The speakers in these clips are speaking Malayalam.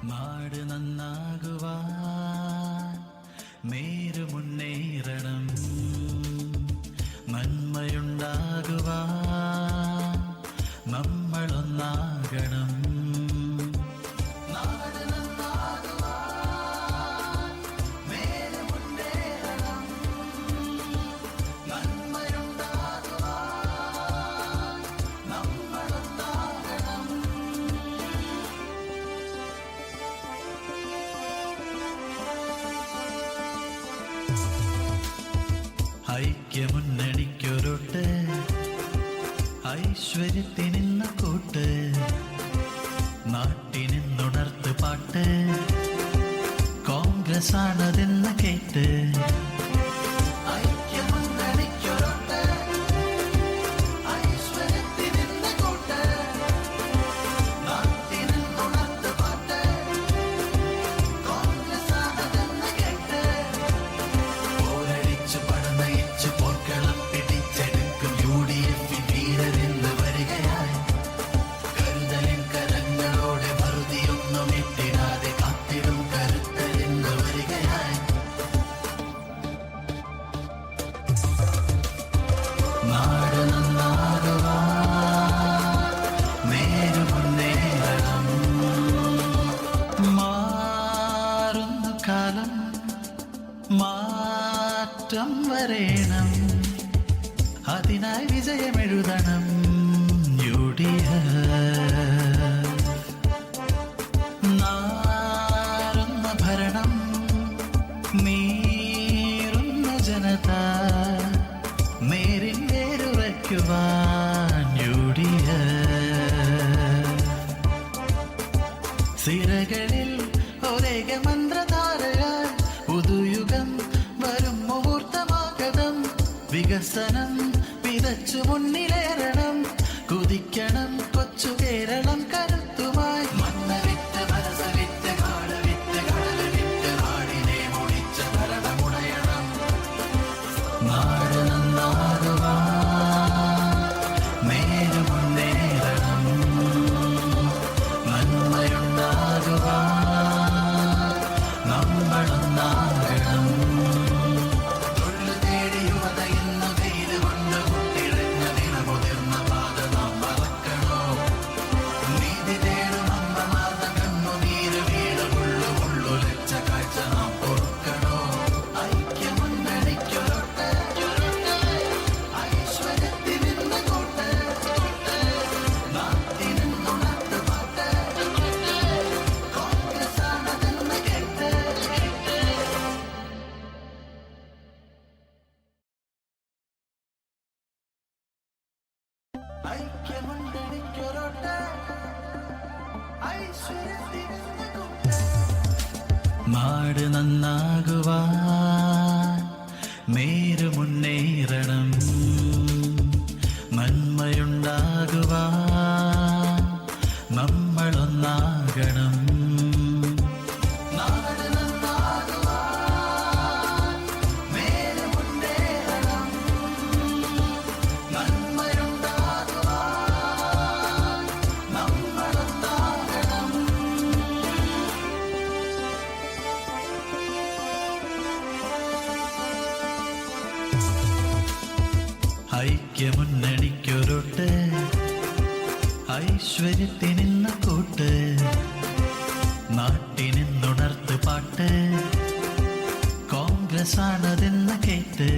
നാട് നന്നാകുവാൻ നേര് മുന്നേറണം, നന്മയുണ്ടാകുവാൻ നമ്മളൊന്നാകണം. നാട് നന്നാകുവാൻ നേര് മുന്നേറണം, നന്മയുണ്ടാകുവാൻ നമ്മളൊന്നാകണം. ഐക്യമുന്നണിക്കൊരുട്ട്, ഐശ്വര്യത്തിനിന്ന കൂട്ട്, നാട്ടിനിന്നുണർത്ത് പാട്ട്, കോൺഗ്രസ് ആണതെന്ന് കേട്ട്. നാട് നന്നാകുവാൻ നേര് മുന്നേറണം, മാറുന്ന കാലം മാറ്റം വരേണം, അതിനായി വിജയമെഴുതണം നാറുന്ന ഭരണം, നീറുന്ന ജനത, നേരിൻ വേരുറയ്ക്കുവാൻ സിരകളിൽ ഒരേക മന്ത്രധാരയാൽ പുതുയുഗം വരും മുഹൂർത്തമാകതം. വികസനം വിതച്ചു മുന്നിലേറണം, കുതിക്കണം കൊച്ചു കേരളം കരുത്തുമായി. മണ്ണവിത്ത് മനസ്സവിത്ത് കാടവിത്ത് കടലവിത്ത് നാടിനെ മുടിച്ച ഭരണമുടയണം. നാട് നന്നാകുവാൻ നേര് മുന്നേറണം, നന്മയുണ്ടാകുവാൻ നമ്മളൊന്നാകണം. തൊഴിൽ തേടി യുവത എന്ന വെയില് കൊണ്ട് മുട്ടിഴഞ്ഞ നിലമുതിർന്ന പാത നാം മറക്കണോ? നീതി തേടും അമ്മമാത കണ്ണുനീര് വീട് ഉള്ളു ലച്ച കാഴ്ച നാം പൊറുക്കണോ? ഐക്യമുന്നണിക്കൊരുട്ട്, ഐശ്വര്യത്തിനിന്ന കൂട്ട്, നാട്ടിനിന്നുണർത്ത് പാട്ട്, കോൺഗ്രസ് ആണതെന്ന് കേട്ട്. ഐക്യമുന്നണിക്കൊരുട്ട്, ഐശ്വര്യത്തിനിന്ന കൂട്ട്. നാട് നന്നാകുവാൻ നേര് മുന്നേറണം, നന്മയുണ്ടാകുവാൻ നമ്മളൊന്നാകണം. നാട് നന്നാകുവാൻ നേര് മുന്നേറണം, നന്മയുണ്ടാകുവാൻ നമ്മളൊന്നാകണം. ഐക്യമുന്നണിക്കൊരുട്ട്, ഐശ്വര്യത്തിനിന്ന കൂട്ട്, നാട്ടിനിന്നുണർത്ത് പാട്ട്, കോൺഗ്രസ് ആണതെന്ന് കേട്ട്.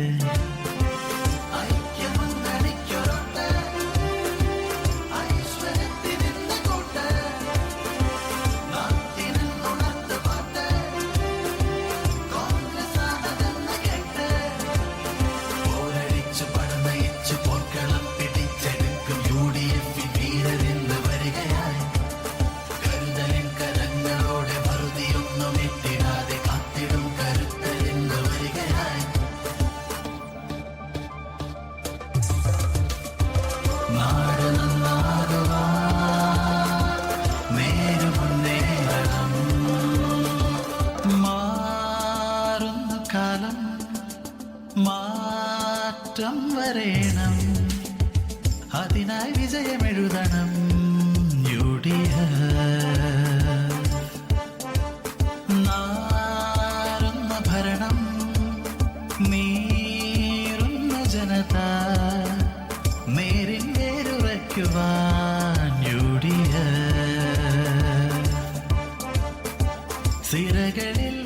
ഐക്യമുന്നണിക്കൊരുട്ട്, ഐശ്വര്യത്തിനിന്ന കൂട്ട്, നാട്ടിനിന്നുണർത്ത് പാട്ട്, കോൺഗ്രസ് ആണതെന്ന് കേട്ട്. പോരടിച്ചു പടനയിച്ചു പോർക്കളം പിടിച്ചെടുക്കും UDF വീരരിന്ന് വരികയായി. കരുതലിൻ കരങ്ങളോടെ മറുതിയൊന്നും എത്തിടാതെ കാത്തിടും കരുത്തരിന്ന് വരികയായി. നാട് നന്നാകുവാൻ നേര് മുന്നേറണം, മാറുന്ന കാലം മാറ്റം വരേണം, അതിനായി വിജയമെഴുതണം. സിരകളിൽ